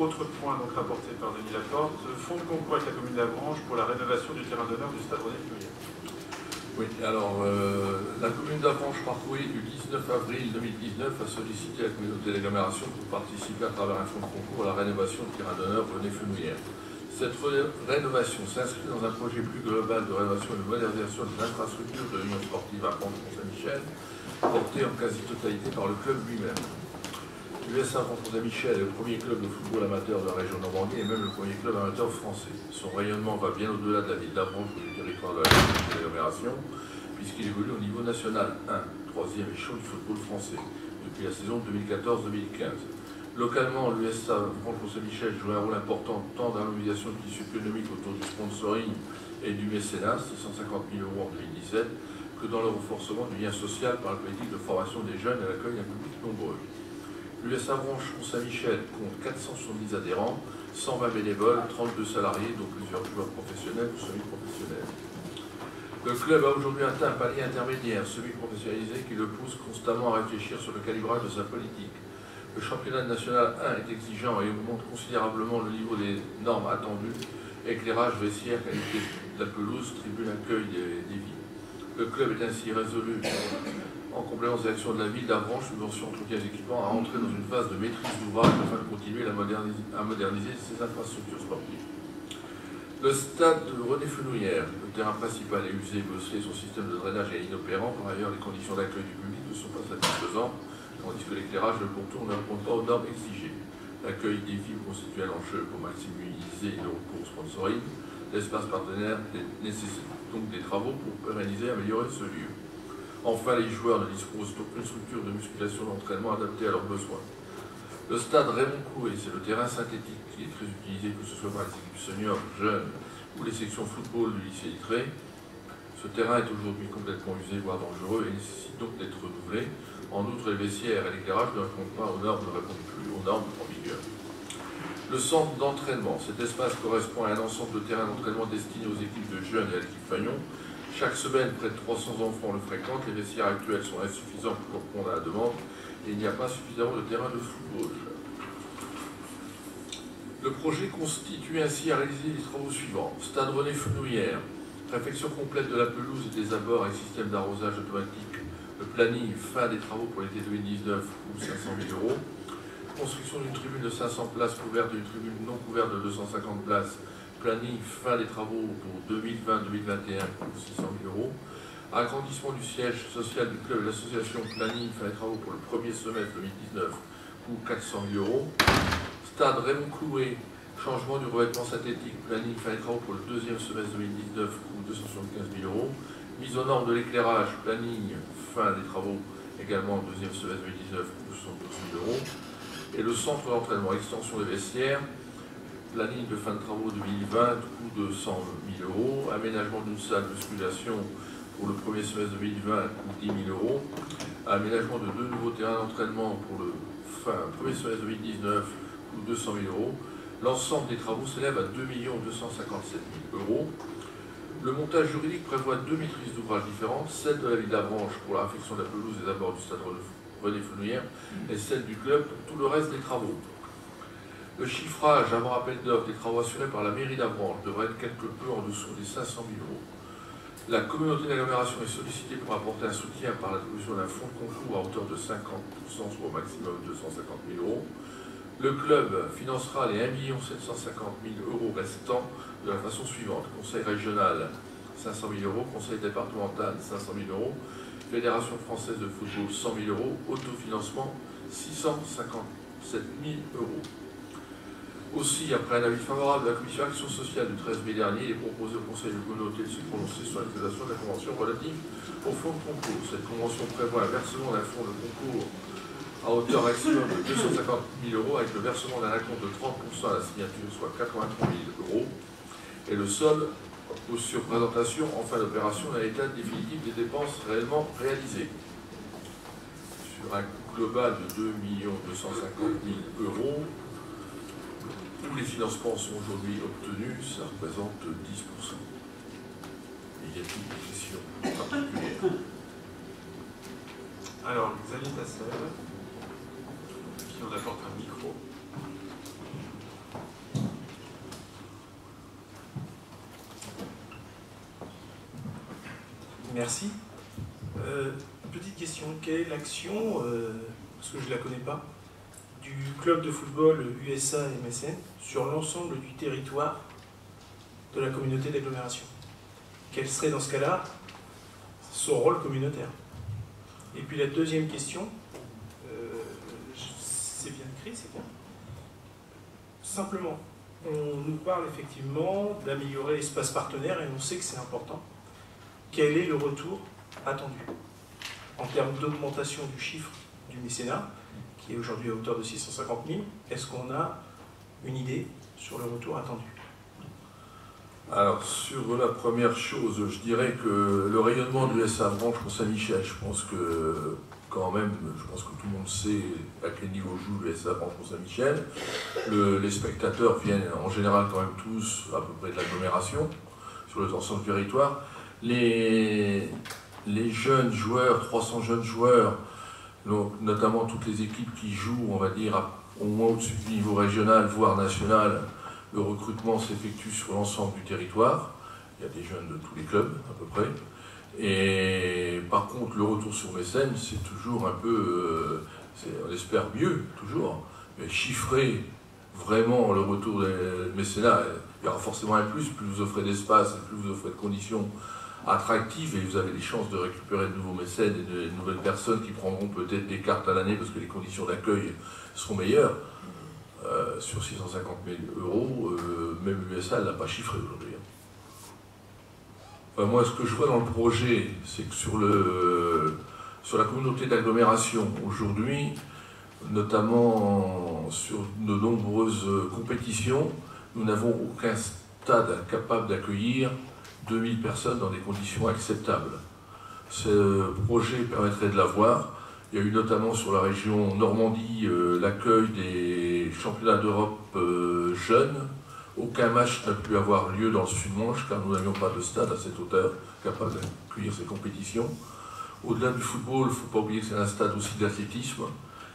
autre point donc rapporté par Denis Laporte, fonds de concours avec la commune d'Avranches pour la rénovation du terrain d'honneur du stade René-Fleurière. Oui, alors la commune d'Avranches, par courrier du 19 avril 2019, a sollicité la communauté d'agglomération pour participer à travers un fonds de concours à la rénovation du terrain d'honneur René-Fleurière. Cette rénovation s'inscrit dans un projet plus global de rénovation et de modernisation des infrastructures de l'Union sportive Avranches-Mont-Saint-Michel, porté en quasi-totalité par le club lui-même. L'US Avranches-Mont-Saint-Michel est le premier club de football amateur de la région Normandie et même le premier club amateur français. Son rayonnement va bien au-delà de la ville d'Avranches ou du territoire de l'agglomération, puisqu'il évolue au niveau national 1, troisième échelon du football français, depuis la saison 2014-2015. Localement, l'US Avranches-Mont-Saint-Michel joue un rôle important tant dans l'organisation du tissu économique autour du sponsoring et du mécénat, 650 000 € en 2017, que dans le renforcement du lien social par la politique de formation des jeunes et l'accueil d'un public nombreux. L'US Avranches-Mont-Saint-Michel compte 470 adhérents, 120 bénévoles, 32 salariés, dont plusieurs joueurs professionnels ou semi-professionnels. Le club a aujourd'hui atteint un palier intermédiaire, semi-professionnalisé, qui le pousse constamment à réfléchir sur le calibrage de sa politique. Le championnat national 1 est exigeant et augmente considérablement le niveau des normes attendues, éclairage, vestiaire, qualité de la pelouse, tribune, accueil des villes. Le club est ainsi résolu, en complément des actions de la ville d'Avranches, subvention, entretien des équipements, à entrer dans une phase de maîtrise d'ouvrage afin de continuer à moderniser ses infrastructures sportives. Le stade de René-Fleurière, le terrain principal est usé, bossé, son système de drainage est inopérant. Par ailleurs, les conditions d'accueil du public ne sont pas satisfaisantes, tandis que l'éclairage de pourtour ne répond pas aux normes exigées. L'accueil des villes constitue un enjeu pour maximiser le recours au sponsoring. L'espace partenaire nécessite donc des travaux pour pérenniser et améliorer ce lieu. Enfin, les joueurs ne disposent d'aucune structure de musculation d'entraînement adaptée à leurs besoins. Le stade Raymond Coué, c'est le terrain synthétique qui est très utilisé, que ce soit par les équipes seniors, jeunes ou les sections football du lycée Littré. Ce terrain est aujourd'hui complètement usé, voire dangereux, et nécessite donc d'être renouvelé. En outre, les vestiaires et l'éclairage ne répondent plus aux normes en vigueur. Le centre d'entraînement, cet espace correspond à un ensemble de terrains d'entraînement destinés aux équipes de jeunes et à l'équipe Fagnon. Chaque semaine, près de 300 enfants le fréquentent. Les vestiaires actuels sont insuffisants pour répondre à la demande et il n'y a pas suffisamment de terrains de football. Le projet constitue ainsi à réaliser les travaux suivants. Stade René-Fleurière, réfection complète de la pelouse et des abords avec système d'arrosage automatique. Le planning, fin des travaux pour l'été 2019, coût 500 000 €. Construction d'une tribune de 500 places couverte et d'une tribune non couverte de 250 places. Planning, fin des travaux pour 2020-2021, coût 600 000 €. Agrandissement du siège social du club et de l'association. Planning, fin des travaux pour le premier semestre 2019, coût 400 000 €. Stade Raymond Coué, changement du revêtement synthétique. Planning, fin des travaux pour le deuxième semestre 2019, coût 275 000 €. Mise aux normes de l'éclairage. Planning, fin des travaux également au deuxième semestre 2019, coût 212 000 €. Et le centre d'entraînement, extension des vestiaires, planning de fin de travaux 2020, coût de 100 000 €, aménagement d'une salle de musculation pour le premier semestre 2020, coût 10 000 €, aménagement de 2 nouveaux terrains d'entraînement pour le premier semestre 2019, coût 200 000 €. L'ensemble des travaux s'élève à 2 257 000 €. Le montage juridique prévoit 2 maîtrises d'ouvrage différentes, celle de la ville d'Avranches pour la réfection de la pelouse et d'abords du stade René-Fleurière et celle du club pour tout le reste des travaux. Le chiffrage avant appel d'offres des travaux assurés par la mairie d'Avranches devrait être quelque peu en dessous des 500 000 €. La communauté d'agglomération est sollicitée pour apporter un soutien par l'attribution d'un fonds de concours à hauteur de 50%, soit au maximum 250 000 €. Le club financera les 1 750 000 € restants de la façon suivante. Conseil régional, 500 000 €. Conseil départemental, 500 000 €. Fédération française de football, 100 000 €. Autofinancement, 657 000 €. Aussi, après un avis favorable de la Commission Action Sociale du 13 mai dernier, il est proposé au Conseil de communauté de se prononcer sur l'actualisation de la convention relative au fonds de concours. Cette convention prévoit un versement d'un fonds de concours à hauteur maximum de 250 000 € avec le versement d'un acompte de 30% à la signature, soit 83 000 €, et le solde sur présentation en fin d'opération d'un état définitif des dépenses réellement réalisées. Sur un coût global de 2 250 000 €, tous les financements sont aujourd'hui obtenus, ça représente 10%. Il y a une question particulière. Alors, Xavier Tassel, qui en apporte un micro. Merci. Petite question, quelle est l'action, parce que je ne la connais pas, du club de football USA MSN sur l'ensemble du territoire de la communauté d'agglomération? Quel serait dans ce cas-là son rôle communautaire? Et puis la deuxième question, c'est bien écrit, c'est bien. Simplement, on nous parle effectivement d'améliorer l'espace partenaire et on sait que c'est important. Quel est le retour attendu en termes d'augmentation du chiffre du mécénat, qui est aujourd'hui à hauteur de 650 000? Est-ce qu'on a une idée sur le retour attendu? Alors, sur la première chose, je dirais que le rayonnement du SA Avranches pour Saint-Michel, je pense que quand même, je pense que tout le monde sait à quel niveau joue le SA Avranches pour Saint-Michel. Les spectateurs viennent en général quand même tous à peu près de l'agglomération, sur l'ensemble du territoire. Les jeunes joueurs, 300 jeunes joueurs, donc notamment toutes les équipes qui jouent, on va dire, au moins au-dessus du niveau régional, voire national, le recrutement s'effectue sur l'ensemble du territoire. Il y a des jeunes de tous les clubs, à peu près. Et par contre, le retour sur Mécène, c'est toujours un peu, on espère mieux, toujours, mais chiffrer vraiment le retour des mécénats, il y aura forcément un plus vous offrez d'espace, plus vous offrez de conditions attractives, et vous avez des chances de récupérer de nouveaux mécènes et de nouvelles personnes qui prendront peut-être des cartes à l'année parce que les conditions d'accueil seront meilleures. Sur 650 000 €, même l'USA ne l'a pas chiffré aujourd'hui. Enfin, moi, ce que je vois dans le projet, c'est que sur la communauté d'agglomération, aujourd'hui, notamment sur de nombreuses compétitions, nous n'avons aucun stade capable d'accueillir 2000 personnes dans des conditions acceptables. Ce projet permettrait de l'avoir. Il y a eu notamment sur la région Normandie l'accueil des championnats d'Europe jeunes. Aucun match n'a pu avoir lieu dans le Sud-Manche car nous n'avions pas de stade à cette hauteur capable d'accueillir ces compétitions. Au-delà du football, il ne faut pas oublier que c'est un stade aussi d'athlétisme.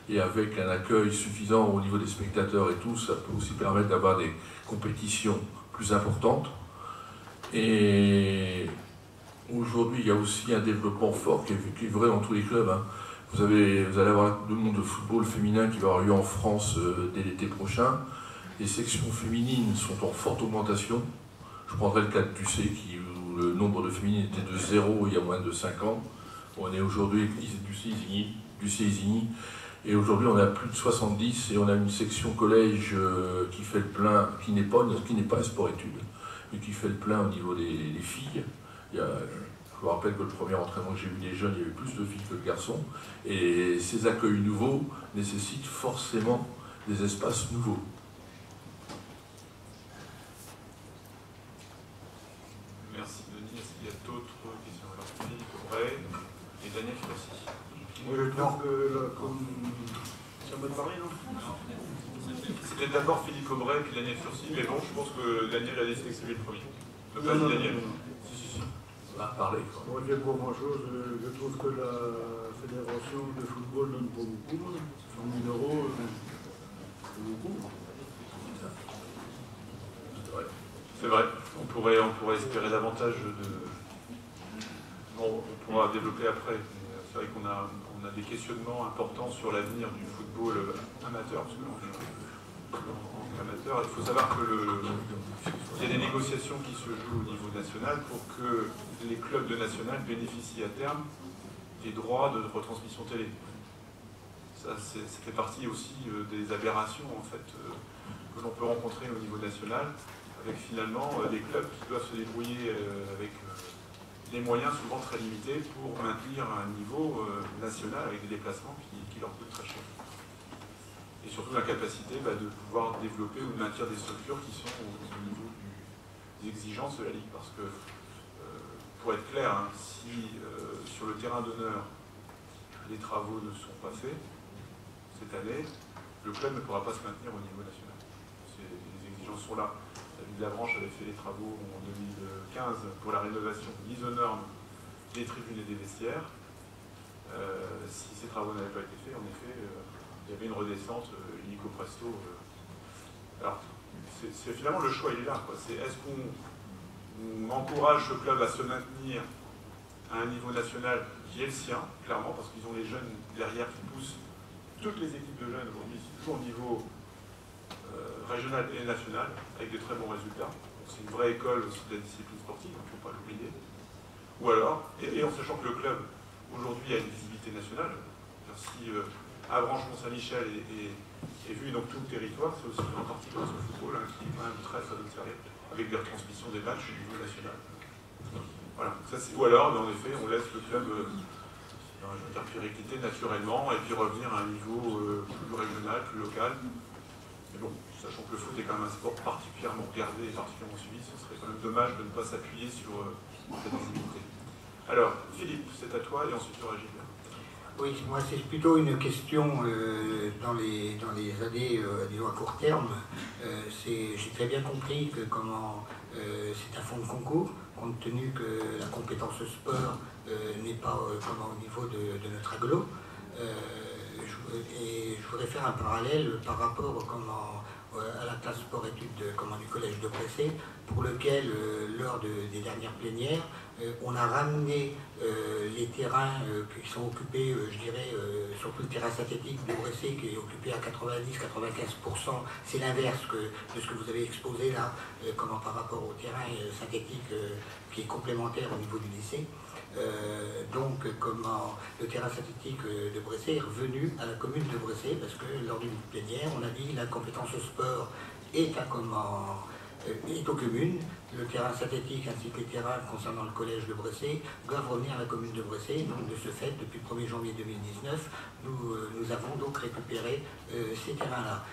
Et avec un accueil suffisant au niveau des spectateurs et tout, ça peut aussi permettre d'avoir des compétitions plus importantes. Et aujourd'hui, il y a aussi un développement fort qui est vrai dans tous les clubs. Vous allez avoir le monde de football féminin qui va avoir lieu en France dès l'été prochain. Les sections féminines sont en forte augmentation. Je prendrai le cas de Ducé, où le nombre de féminines était de 0 il y a moins de 5 ans. On est aujourd'hui, Ducé-Isigny, et aujourd'hui on est à plus de 70, et on a une section collège qui fait le plein, qui n'est pas un sport-études, mais qui fait le plein au niveau des filles. Je vous rappelle que le premier entraînement que j'ai vu des jeunes, il y avait plus de filles que de garçons, et ces accueils nouveaux nécessitent forcément des espaces nouveaux. Merci Denis. Est-ce qu'il y a d'autres questions? Alors, Philippe Aubray et Daniel Furcy. Oui, je pense que c'est un bon parler, non? C'était d'abord Philippe Aubray puis Daniel Furcy, mais bon, je pense que Daniel a décidé que c'est lui le premier. Non, Daniel. Si. On va parler. Moi, je dis pas grand-chose. Je trouve que la fédération de football donne pas beaucoup. 100 000 €, c'est beaucoup. C'est vrai, on pourrait espérer davantage de... Bon, on pourra développer après. C'est vrai qu'on a des questionnements importants sur l'avenir du football amateur, parce que en amateur, il faut savoir qu'il y a des négociations qui se jouent au niveau national pour que les clubs de national bénéficient à terme des droits de retransmission télé. Ça fait partie aussi des aberrations en fait, que l'on peut rencontrer au niveau national, avec finalement des clubs qui doivent se débrouiller avec des moyens souvent très limités pour maintenir un niveau national avec des déplacements qui leur coûtent très cher. Et surtout l'incapacité de pouvoir développer ou de maintenir des structures qui sont au niveau des exigences de la Ligue. Parce que, pour être clair, si sur le terrain d'honneur, les travaux ne sont pas faits cette année, le club ne pourra pas se maintenir au niveau national. Les exigences sont là. La ville de la Branche avait fait les travaux en 2015 pour la rénovation mise aux normes des tribunes et des vestiaires. Si ces travaux n'avaient pas été faits, en effet, il y avait une redescente illico presto. Alors, c'est finalement le choix, il est là. C'est est-ce qu'on encourage ce club à se maintenir à un niveau national qui est le sien, clairement, parce qu'ils ont les jeunes derrière qui poussent. Toutes les équipes de jeunes aujourd'hui, c'est toujours au niveau régional et national, avec de très bons résultats. C'est une vraie école aussi de la discipline sportive, il ne faut pas l'oublier. Ou alors, et en sachant que le club aujourd'hui a une visibilité nationale, si Avranches Mont-Saint-Michel est vu dans tout le territoire, c'est aussi en partie grâce au football, hein, qui est quand même très observé, avec des retransmissions des matchs au niveau national. Voilà, ça, ou alors, en effet, on laisse le club péricliter naturellement et puis revenir à un niveau plus régional, plus local. Mais bon, sachant que le foot est quand même un sport particulièrement regardé et particulièrement suivi, ce serait quand même dommage de ne pas s'appuyer sur cette visibilité. Alors, Philippe, c'est à toi et ensuite tu réagis bien. Oui, moi c'est plutôt une question dans les années, disons à court terme. J'ai très bien compris que c'est un fonds de concours, compte tenu que la compétence sport n'est pas au niveau de notre agglo. Et je voudrais faire un parallèle par rapport à la classe sport-études du collège de Bressé, pour lequel, lors des dernières plénières, on a ramené les terrains qui sont occupés, je dirais, surtout le terrain synthétique de Bressé, qui est occupé à 90-95%. C'est l'inverse de ce que vous avez exposé là, par rapport au terrain synthétique qui est complémentaire au niveau du lycée. Donc le terrain synthétique de Bressé est revenu à la commune de Bressé, parce que lors d'une plénière, on a dit la compétence sport est aux communes. Le terrain synthétique ainsi que les terrains concernant le collège de Bressé doivent revenir à la commune de Bressé. Donc de ce fait, depuis le 1er janvier 2019, nous avons donc récupéré ces terrains-là.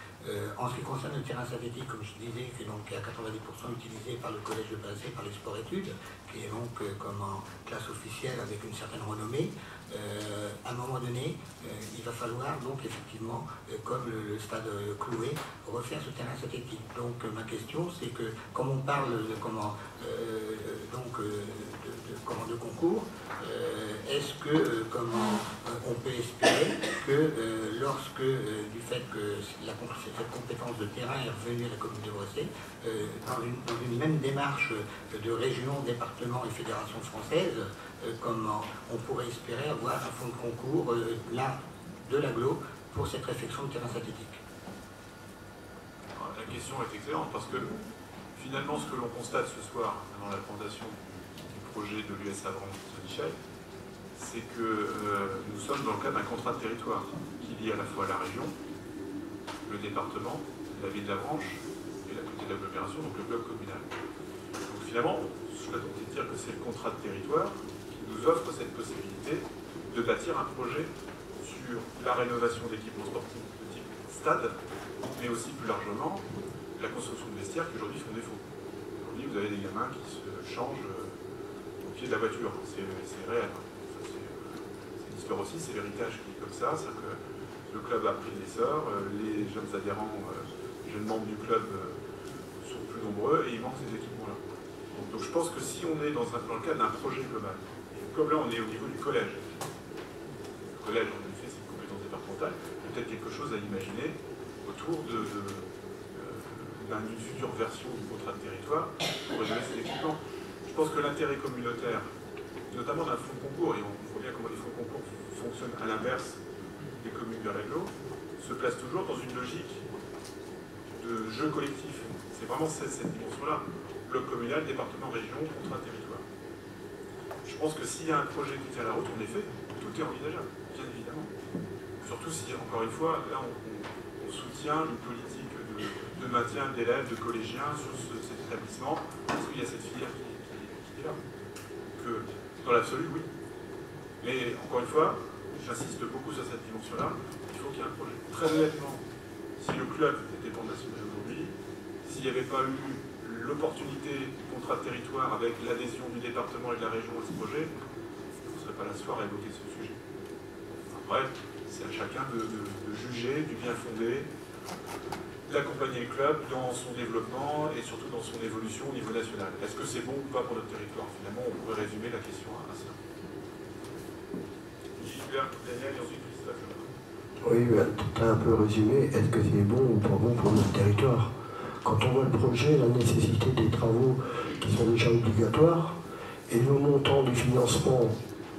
En ce qui concerne le terrain synthétique, comme je disais, qui est donc à 90% utilisé par le collège de Bressé, par les sports-études, qui est donc comme en classe officielle avec une certaine renommée, à un moment donné, il va falloir donc effectivement, comme le stade Cloué, refaire ce terrain synthétique. Donc ma question, c'est que comme on parle de concours, est-ce que on peut espérer que lorsque du fait que cette compétence de terrain est revenue à la commune de Bressé, dans une même démarche de région, département et fédération française, on pourrait espérer avoir un fonds de concours de l'agglo pour cette réflexion de terrain synthétique? La question est excellente parce que finalement ce que l'on constate ce soir dans la présentation du projet de l'US Avranches Saint-Michel, c'est que nous sommes dans le cadre d'un contrat de territoire qui lie à la fois la région, le département, la ville d'Avranches et la côté de l'agglomération, donc le bloc communal. Donc finalement, je dois donc dire que c'est le contrat de territoire qui nous offre cette possibilité de bâtir un projet sur la rénovation d'équipements sportifs de type stade, mais aussi plus largement la construction de vestiaires qui aujourd'hui font défaut. Aujourd'hui, vous avez des gamins qui se changent au pied de la voiture, c'est réel. C'est une histoire aussi, c'est l'héritage qui est comme ça, c'est que le club a pris l'essor, les jeunes adhérents, les jeunes membres du club sont plus nombreux et il manque ces équipements-là. Donc je pense que si on est dans le cadre d'un projet global, comme là on est au niveau du collège, le collège en effet c'est une compétence départementale, peut-être quelque chose à imaginer autour d'une future version du contrat de territoire pour rénover ces équipements. Je pense que l'intérêt communautaire, notamment d'un fonds de concours, et on voit bien comment les fonds de concours fonctionnent à l'inverse des communes vers l'agglo, se place toujours dans une logique de jeu collectif. C'est vraiment cette dimension-là. Bloc communal, département, région, contrat de territoire. Je pense que s'il y a un projet qui tient la route, en effet, tout est envisageable, bien évidemment. Surtout si, encore une fois, là, on soutient une politique de maintien d'élèves, de collégiens sur cet établissement, parce qu'il y a cette filière qui est là. Que, dans l'absolu, oui. Mais, encore une fois, j'insiste beaucoup sur cette dimension-là, il faut qu'il y ait un projet. Très honnêtement, si le club était pour national aujourd'hui, s'il n'y avait pas eu l'opportunité du contrat de territoire avec l'adhésion du département et de la région à ce projet, on ne serait pas là ce soir à évoquer ce sujet. Après, c'est à chacun de juger du bien fondé, d'accompagner le club dans son développement et surtout dans son évolution au niveau national. Est-ce que c'est bon ou pas pour notre territoire? Finalement, on pourrait résumer la question à ça. Gilbert, Daniel et ensuite Christophe. Oui, tu as un peu résumé. Est-ce que c'est bon ou pas bon pour notre territoire? Quand on voit le projet, la nécessité des travaux qui sont déjà obligatoires, et le montant du financement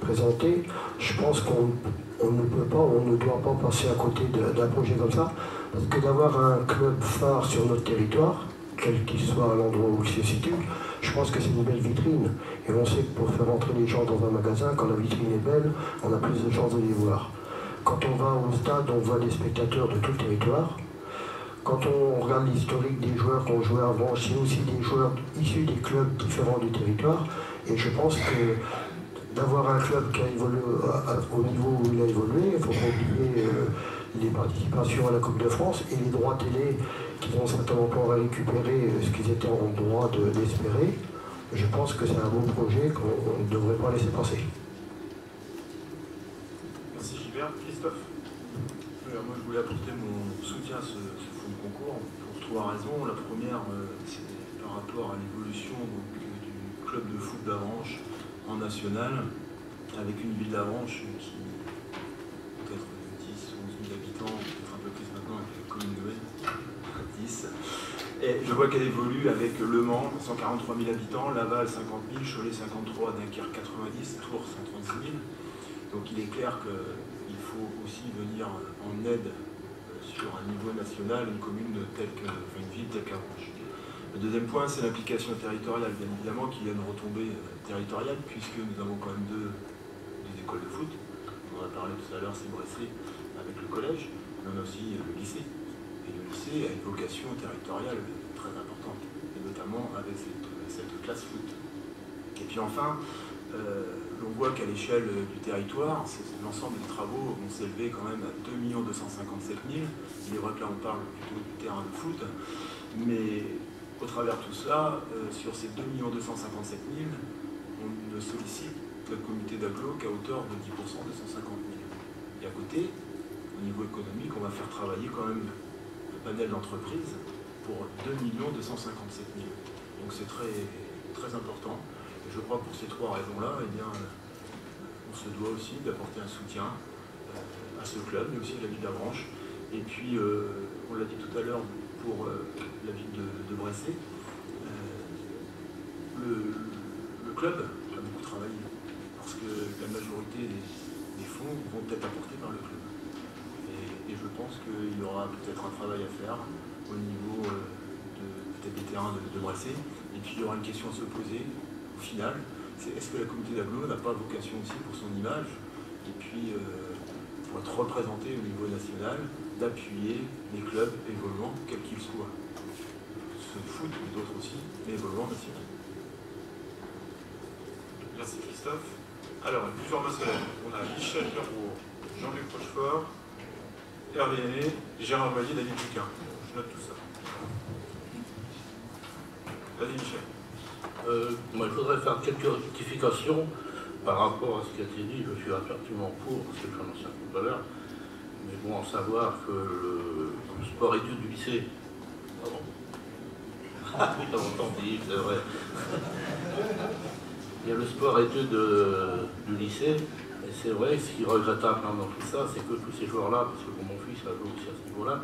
présenté, je pense qu'on ne peut pas, on ne doit pas passer à côté d'un projet comme ça, parce que d'avoir un club phare sur notre territoire, quel qu'il soit à l'endroit où il se situe, je pense que c'est une belle vitrine. Et on sait que pour faire entrer les gens dans un magasin, quand la vitrine est belle, on a plus de chances de les voir. Quand on va au stade, on voit des spectateurs de tout le territoire. Quand on regarde l'historique des joueurs qui ont joué avant, c'est aussi des joueurs issus des clubs différents du territoire. Et je pense que d'avoir un club qui a évolué au niveau où il a évolué, il ne faut pas oublier les participations à la Coupe de France et les droits télé qu'ils ont certainement pas récupéré ce qu'ils étaient en droit d'espérer. Je pense que c'est un bon projet qu'on ne devrait pas laisser passer. Merci Gilbert. Christophe. Alors moi je voulais apporter mon soutien à ce fonds de concours pour 3 raisons. La première, c'est par rapport à l'évolution du club de foot d'Avranches en national, avec une ville d'Avranches qui peut-être 10 ou 11 000 habitants, peut-être un peu plus maintenant avec la commune de Haine, 10. Et je vois qu'elle évolue avec Le Mans, 143 000 habitants, Laval 50 000, Cholet 53, Dunkerque 90, Tours 136 000. Donc il est clair qu'il faut aussi venir en aide sur un niveau national, une commune telle que, enfin une ville telle qu'Avranches. Le deuxième point, c'est l'implication territoriale, bien évidemment, qui a une retombée territoriale, puisque nous avons quand même deux écoles de foot. On en a parlé tout à l'heure, c'est Bressé avec le collège, mais on a aussi le lycée. Et le lycée a une vocation territoriale très importante, et notamment avec cette classe foot. Et puis enfin, on voit qu'à l'échelle du territoire, l'ensemble des travaux vont s'élever quand même à 2 257 000. Il est vrai que là on parle plutôt du terrain de foot, mais au travers de tout ça, sur ces 2 257 000, on ne sollicite le comité d'agglo qu'à hauteur de 10% de 150 000. Et à côté, au niveau économique, on va faire travailler quand même le panel d'entreprises pour 2 257 000. Donc c'est très, très important. Et je crois que pour ces 3 raisons-là, eh bien, on se doit aussi d'apporter un soutien à ce club, mais aussi à la ville d'Avranches. Et puis, on l'a dit tout à l'heure, pour la ville de Bressé, le club a beaucoup travaillé, parce que la majorité des fonds vont être apportés par le club. Et je pense qu'il y aura peut-être un travail à faire au niveau peut-être des terrains de Bressé, et puis il y aura une question à se poser, au final, c'est est-ce que la communauté d'agglo n'a pas vocation aussi pour son image, et puis pour être représenté au niveau national, d'appuyer les clubs évoluant, quels qu'ils soient. Ce foot, mais d'autres aussi, mais évoluant national. Merci Christophe. Alors, plusieurs mains se lèvent. On a Michel Leroux, Jean-Luc Rochefort, Hervé Aîné, Gérard Boyer, David Duquin. Je note tout ça. Vas-y Michel. Moi, je voudrais faire quelques rectifications par rapport à ce qui a été dit. Je suis absolument pour, parce que je suis un ancien footballeur. Mais bon, savoir que le sport études du lycée, pardon. Ah oui, t'as entendu, c'est vrai. Il y a le sport études du lycée, et c'est vrai, ce qui est regrettable dans tout ça, c'est que tous ces joueurs-là, parce que mon fils a joué aussi à ce niveau-là,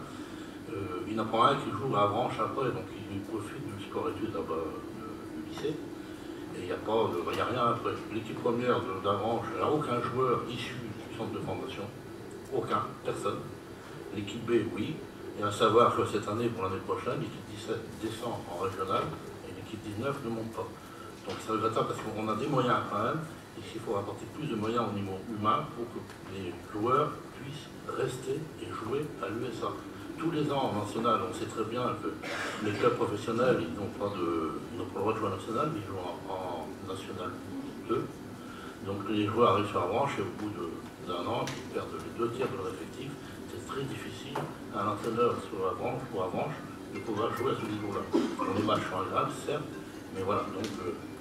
il n'en prend un qui joue à Avranches après, donc il profite du sport études du lycée. Et il n'y a rien après. L'équipe première d'Avranches, il n'y a aucun joueur issu du centre de formation. Aucun, personne. L'équipe B, oui. Et à savoir que cette année, pour l'année prochaine, l'équipe 17 descend en régional et l'équipe 19 ne monte pas. Donc c'est regrettable parce qu'on a des moyens quand même. Et il faut apporter plus de moyens au niveau humain pour que les joueurs puissent rester et jouer à l'USA. Tous les ans en national, on sait très bien que les clubs professionnels, ils n'ont pas le droit de jouer en national, mais ils jouent en national 2. Donc les joueurs arrivent sur Avranches et au bout d'un an, ils perdent les 2 tiers de leur effectif. C'est très difficile à un entraîneur sur Avranches ou Avranches de pouvoir jouer à ce niveau-là. Les matchs sont agréables, certes, mais voilà. Donc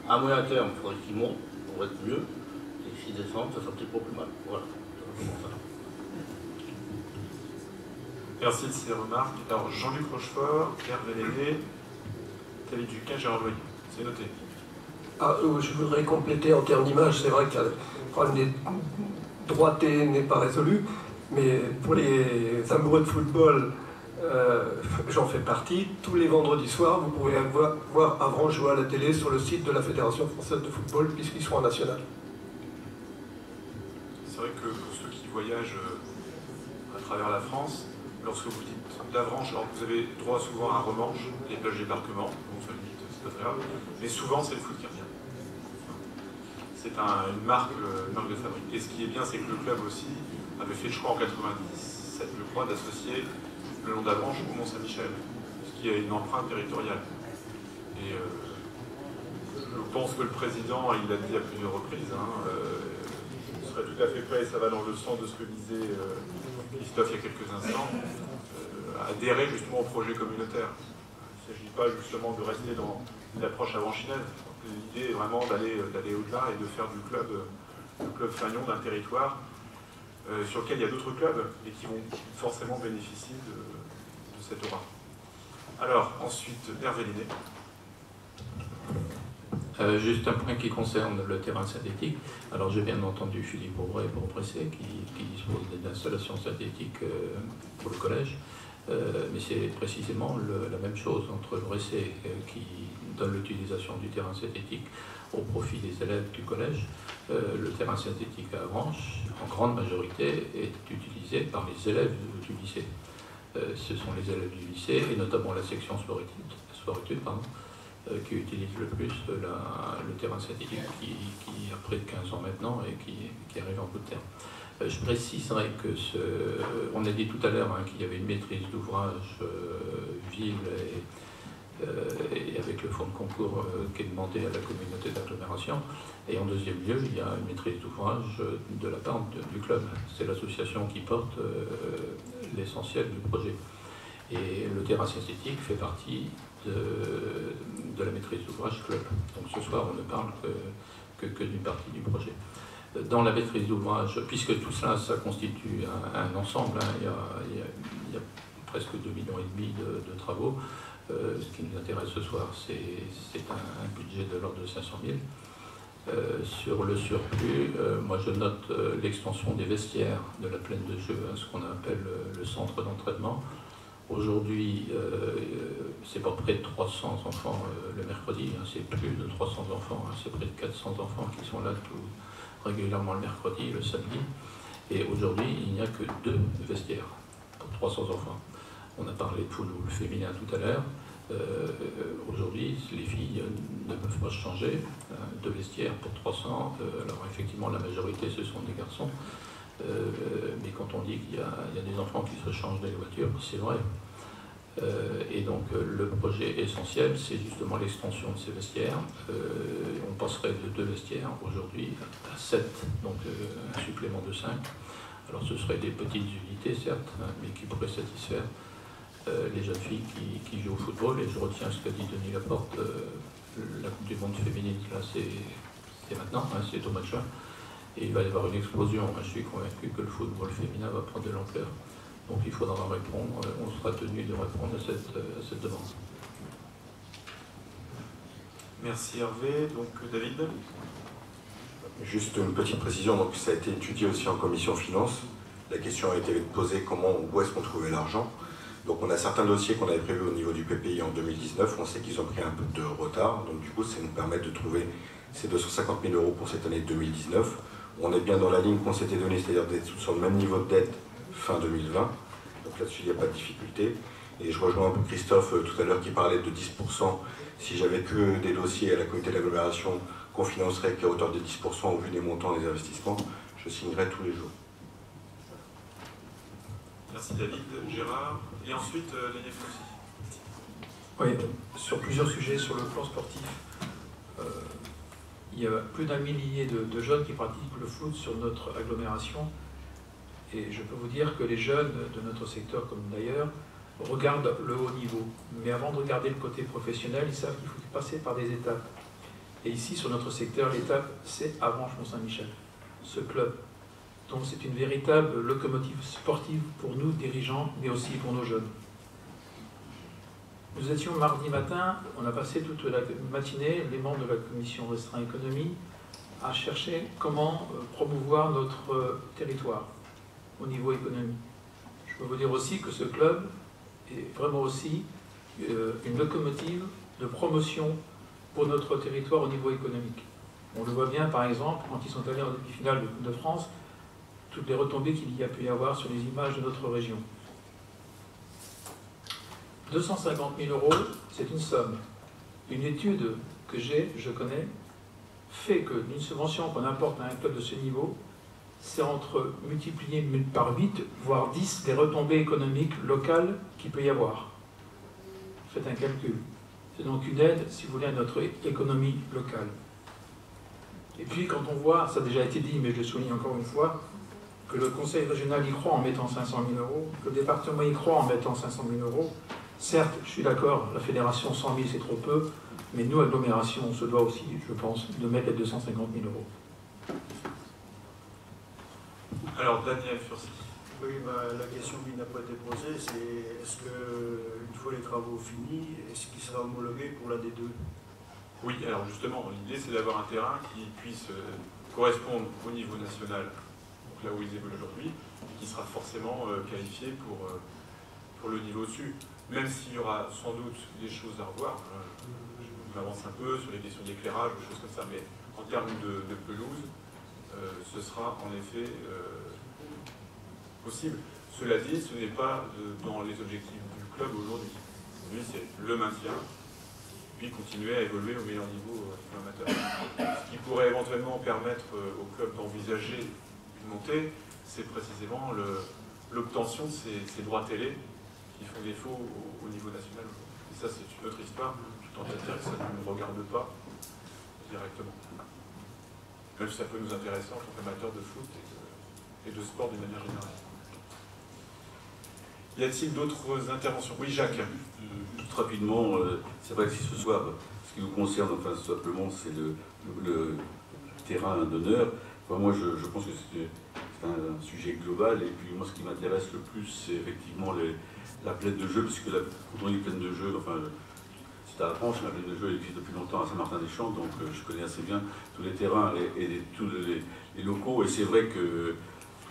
à moyen terme, il faudrait qu'ils montent pour être mieux. Et s'ils descendent, ça sera peut-être pas plus mal. Voilà. Merci de ces remarques. Alors Jean-Luc Rochefort, Hervé Aîné, David Duquin, Gérard Boyer. C'est noté. Je voudrais compléter en termes d'image. C'est vrai que le problème des droités n'est pas résolu, mais pour les amoureux de football, j'en fais partie. Tous les vendredis soirs, vous pouvez voir Avranches jouer à la télé sur le site de la Fédération française de football, puisqu'ils sont en national. C'est vrai que pour ceux qui voyagent à travers la France, lorsque vous dites d'Avranches, alors vous avez droit souvent à un remanche, les plages débarquement, bon, ça limite, c'est pas très grave, mais souvent c'est le foot qui revient. C'est une marque de fabrique. Et ce qui est bien, c'est que le club aussi avait fait le choix en 97, je crois, d'associer le long d'Avranches au Mont-Saint-Michel, ce qui a une empreinte territoriale. Et je pense que le président, il l'a dit à plusieurs reprises, il serait tout à fait prêt, et ça va dans le sens de ce que disait Christophe il y a quelques instants, adhérer justement au projet communautaire. Il ne s'agit pas justement de rester dans une approche avranchinaise. L'idée est vraiment d'aller au-delà et de faire du club fanion d'un territoire sur lequel il y a d'autres clubs et qui vont forcément bénéficier de cette aura. Alors, ensuite, Hervé Linet. Juste un point qui concerne le terrain synthétique. Alors j'ai bien entendu Philippe Aubray pour Pressé qui dispose d'installations synthétiques pour le collège, mais c'est précisément la même chose entre Pressé qui donne l'utilisation du terrain synthétique au profit des élèves du collège. Le terrain synthétique à Avranches, en grande majorité, est utilisé par les élèves du lycée. Ce sont les élèves du lycée, et notamment la section sport-études, qui utilise le plus le terrain synthétique, qui a près de 15 ans maintenant et qui arrive en bout de terme. Je préciserai que on a dit tout à l'heure qu'il y avait une maîtrise d'ouvrage ville et avec le fonds de concours qui est demandé à la communauté d'agglomération. Et en deuxième lieu, il y a une maîtrise d'ouvrage de la part du club. C'est l'association qui porte l'essentiel du projet. Et le terrain synthétique fait partie de la maîtrise d'ouvrage club. Donc ce soir, on ne parle que d'une partie du projet. Dans la maîtrise d'ouvrage, puisque tout cela, ça constitue un ensemble, il y a presque 2,5 millions de travaux. Ce qui nous intéresse ce soir, c'est un budget de l'ordre de 500 000. Sur le surplus, moi je note l'extension des vestiaires de la plaine de jeu, ce qu'on appelle le centre d'entraînement. Aujourd'hui, c'est pas près de 300 enfants le mercredi, c'est plus de 300 enfants, c'est près de 400 enfants qui sont là régulièrement le mercredi, le samedi. Et aujourd'hui, il n'y a que 2 vestiaires pour 300 enfants. On a parlé de football féminin tout à l'heure. Aujourd'hui, les filles ne peuvent pas changer. 2 vestiaires pour 300. Alors effectivement, la majorité, ce sont des garçons. Mais quand on dit qu'il y a des enfants qui se changent dans les voitures, c'est vrai. Et donc le projet essentiel, c'est justement l'extension de ces vestiaires. On passerait de 2 vestiaires aujourd'hui à 7, donc un supplément de 5. Alors ce seraient des petites unités, certes, mais qui pourraient satisfaire les jeunes filles qui jouent au football. Et je retiens ce qu'a dit Denis Laporte, la Coupe du Monde féminine, là c'est maintenant, c'est au mois de juin. Et il va y avoir une explosion. Je suis convaincu que le football féminin va prendre de l'ampleur. Donc il faudra répondre, on sera tenu de répondre à cette demande. Merci Hervé. Donc David. Juste une petite précision, donc ça a été étudié aussi en commission finance. La question a été posée où est-ce qu'on trouvait l'argent. Donc on a certains dossiers qu'on avait prévus au niveau du PPI en 2019, on sait qu'ils ont pris un peu de retard, donc du coup ça nous permet de trouver ces 250 000 € pour cette année 2019. On est bien dans la ligne qu'on s'était donnée, c'est-à-dire d'être sur le même niveau de dette fin 2020, donc là-dessus il n'y a pas de difficulté. Et je rejoins un peu Christophe tout à l'heure qui parlait de 10%, si j'avais que des dossiers à la communauté d'agglomération qu'on financerait qu'à hauteur de 10% au vu des montants des investissements, je signerais tous les jours. Merci David, Gérard, et ensuite Daniel Fonsi. Oui, sur plusieurs sujets sur le plan sportif. Il y a plus d'1 millier de jeunes qui pratiquent le foot sur notre agglomération. Et je peux vous dire que les jeunes de notre secteur, comme d'ailleurs, regardent le haut niveau. Mais avant de regarder le côté professionnel, ils savent qu'il faut passer par des étapes. Et ici, sur notre secteur, l'étape, c'est Avranches-Mont-Saint-Michel, ce club. Donc c'est une véritable locomotive sportive pour nous, dirigeants, mais aussi pour nos jeunes. Nous étions mardi matin, on a passé toute la matinée, les membres de la commission restreinte économie, à chercher comment promouvoir notre territoire au niveau économique. Je peux vous dire aussi que ce club est vraiment aussi une locomotive de promotion pour notre territoire au niveau économique. On le voit bien, par exemple, quand ils sont allés en demi-finale de Coupe de France, toutes les retombées qu'il y a pu y avoir sur les images de notre région. 250 000 €, c'est une somme. Une étude que je connais, fait que d'une subvention qu'on apporte à un club de ce niveau, c'est entre multiplier par 8, voire 10 des retombées économiques locales qu'il peut y avoir. Faites un calcul. C'est donc une aide, si vous voulez, à notre économie locale. Et puis quand on voit, ça a déjà été dit, mais je le souligne encore une fois, que le conseil régional y croit en mettant 500 000 €, que le département y croit en mettant 500 000 €, certes, je suis d'accord, la fédération 100 000 c'est trop peu, mais nous, agglomération, on se doit aussi, je pense, de mettre les 250 000 €. Alors, Daniel Furcy. Oui, la question qui n'a pas été posée, c'est est-ce qu'une fois les travaux finis, est-ce qu'il sera homologué pour la D2? Oui, alors justement, l'idée c'est d'avoir un terrain qui puisse correspondre au niveau national, donc là où ils évoluent aujourd'hui, et qui sera forcément qualifié pour le niveau dessus. Même s'il y aura sans doute des choses à revoir, je m'avance un peu sur les questions d'éclairage, des choses comme ça, mais en termes de pelouse, ce sera en effet possible. Cela dit, ce n'est pas dans les objectifs du club aujourd'hui. Aujourd'hui, c'est le maintien, puis continuer à évoluer au meilleur niveau amateur. Ce qui pourrait éventuellement permettre au club d'envisager une montée, c'est précisément l'obtention de ces droits télé qui font défaut au niveau national. Et ça, c'est une autre histoire. Je tente de dire que ça ne nous regarde pas directement. Même si ça peut nous intéresser en tant qu'amateurs de foot et de sport d'une manière générale. Y a-t-il d'autres interventions? Oui, Jacques. Juste rapidement, c'est vrai que si ce soir, ce qui nous concerne, enfin, simplement, c'est le terrain d'honneur. Enfin, moi, je pense que c'est un sujet global. Et puis, moi, ce qui m'intéresse le plus, c'est effectivement la plaine de jeu, parce que quand on dit plaine de jeu, enfin, c'est à la France, la plaine de jeu elle existe depuis longtemps à Saint-Martin-des-Champs, donc je connais assez bien tous les terrains et tous les locaux. Et c'est vrai que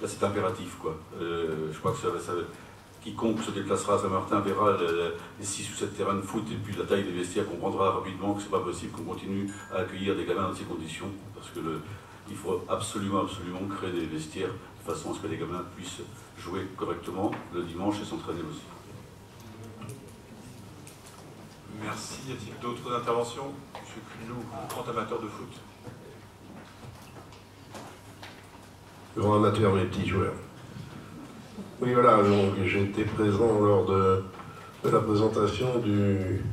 là, c'est impératif, quoi. Je crois que quiconque se déplacera à Saint-Martin verra les 6 ou 7 terrains de foot et puis la taille des vestiaires comprendra rapidement que c'est pas possible qu'on continue à accueillir des gamins dans ces conditions, parce que il faut absolument créer des vestiaires de façon à ce que les gamins puissent jouer correctement le dimanche et s'entraîner aussi. Merci. Y a-t-il d'autres interventions? Monsieur Culou, grand amateur de foot. Grand amateur, mais petits joueurs. Oui, voilà, donc j'étais présent lors de la présentation du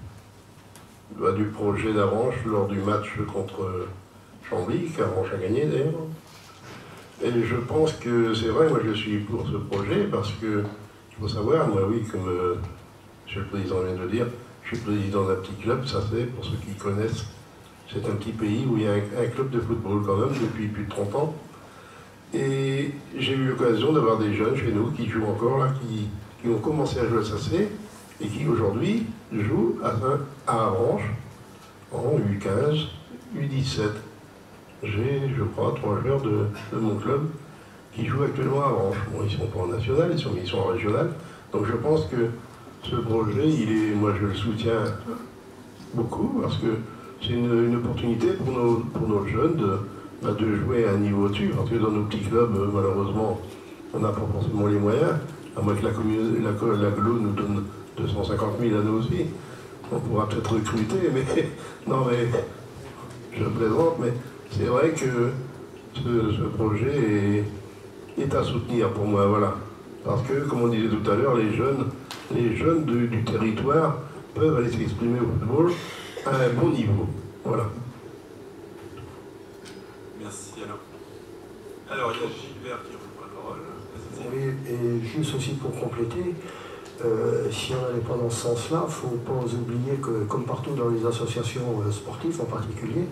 projet d'Avranches, lors du match contre Chambly, qu'Avranches a gagné d'ailleurs. Et je pense que c'est vrai, moi je suis pour ce projet, parce que, il faut savoir, moi oui, comme M. le Président vient de le dire, je suis président d'un petit club, ça c'est, pour ceux qui connaissent, c'est un petit pays où il y a un club de football quand même, depuis plus de 30 ans. Et j'ai eu l'occasion d'avoir des jeunes chez nous qui jouent encore là, qui ont commencé à jouer à SAC et qui aujourd'hui jouent à Avranches en U15, U17. J'ai, je crois, 3 joueurs de mon club qui jouent actuellement à Avranches. Bon, ils ne sont pas en national, ils sont en régional. Donc je pense que ce projet, moi je le soutiens beaucoup parce que c'est une opportunité pour nos jeunes de jouer à un niveau au-dessus, parce que dans nos petits clubs, malheureusement, on n'a pas forcément les moyens, à moins que l'aglo nous donne 250 000 à nous aussi. On pourra peut-être recruter, mais non, mais je plaisante, mais c'est vrai que ce projet est à soutenir pour moi, voilà. Parce que, comme on disait tout à l'heure, les jeunes du territoire peuvent aller s'exprimer au football à un bon niveau, voilà. Merci. Alors, il y a Gilbert qui reprend la parole. Oui, et juste aussi pour compléter, si on n'allait pas dans ce sens-là, il ne faut pas oublier que, comme partout dans les associations sportives en particulier,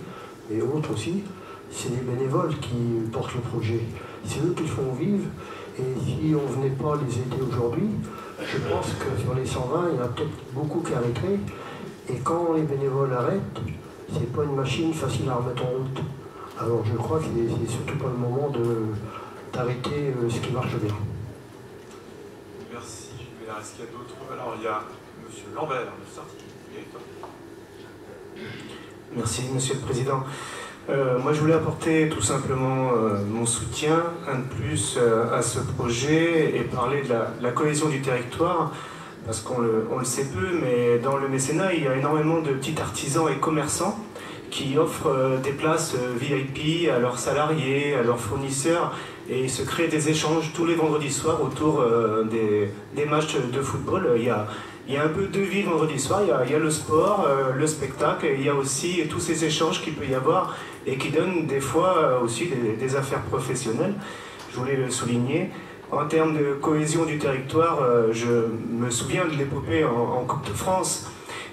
et autres aussi, c'est les bénévoles qui portent le projet. C'est eux qui le font vivre, et si on ne venait pas les aider aujourd'hui, je pense que sur les 120, il y en a peut-être beaucoup qui arrêteraient, et quand les bénévoles arrêtent, c'est pas une machine facile à remettre en route. Alors je crois que c'est surtout pas le moment d'arrêter ce qui marche bien. Merci. Est-ce qu'il y a d'autres? Alors, il y a M. Lambert, de Sartine. Merci, Monsieur le Président. Moi, je voulais apporter tout simplement mon soutien, un de plus, à ce projet et parler de la cohésion du territoire, parce qu'on le sait peu, mais dans le mécénat, il y a énormément de petits artisans et commerçants qui offrent des places VIP à leurs salariés, à leurs fournisseurs, et se créent des échanges tous les vendredis soirs autour des matchs de football. Il y a un peu deux vies vendredi soir, il y a le sport, le spectacle, et il y a aussi tous ces échanges qu'il peut y avoir et qui donnent des fois aussi des affaires professionnelles. Je voulais le souligner. En termes de cohésion du territoire, je me souviens de l'épopée en Coupe de France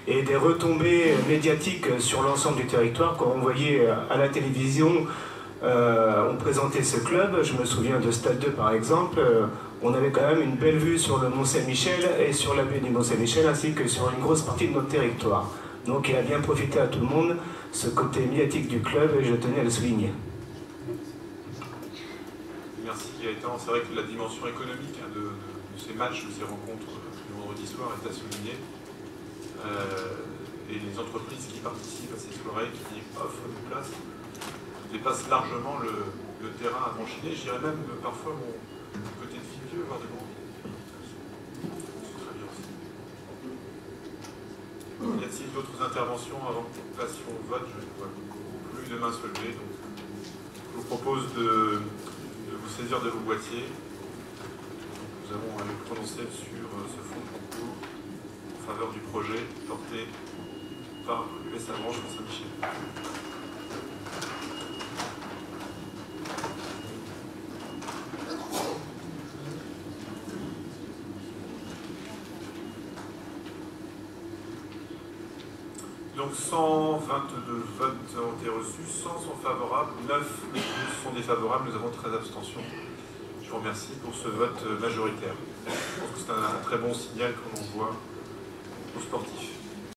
et des retombées médiatiques sur l'ensemble du territoire. Quand on voyait à la télévision, on présentait ce club, je me souviens de Stade 2 par exemple, on avait quand même une belle vue sur le Mont-Saint-Michel et sur la baie du Mont-Saint-Michel, ainsi que sur une grosse partie de notre territoire. Donc il a bien profité à tout le monde, ce côté médiatique du club, et je tenais à le souligner. Merci Gaëtan. C'est vrai que la dimension économique de ces matchs, de ces rencontres du vendredi soir est à souligner. Et les entreprises qui participent à ces soirées, qui offrent des places, dépassent largement le terrain à franchir. Je dirais même parfois mon côté de fille vieux, voire de grand. C'est très bien aussi. Y a-t-il d'autres interventions avant que nous passions au vote? Je ne vois plus de mains se lever. Donc je vous propose de vous saisir de vos boîtiers. Nous allons aller prononcer sur ce fonds de concours en faveur du projet porté par l'US Avranches Mont-Saint-Michel. Donc 122 votes ont été reçus, 100 sont favorables, 9 sont défavorables, nous avons 13 abstentions. Je vous remercie pour ce vote majoritaire. Je pense que c'est un très bon signal que l'on voit aux sportifs.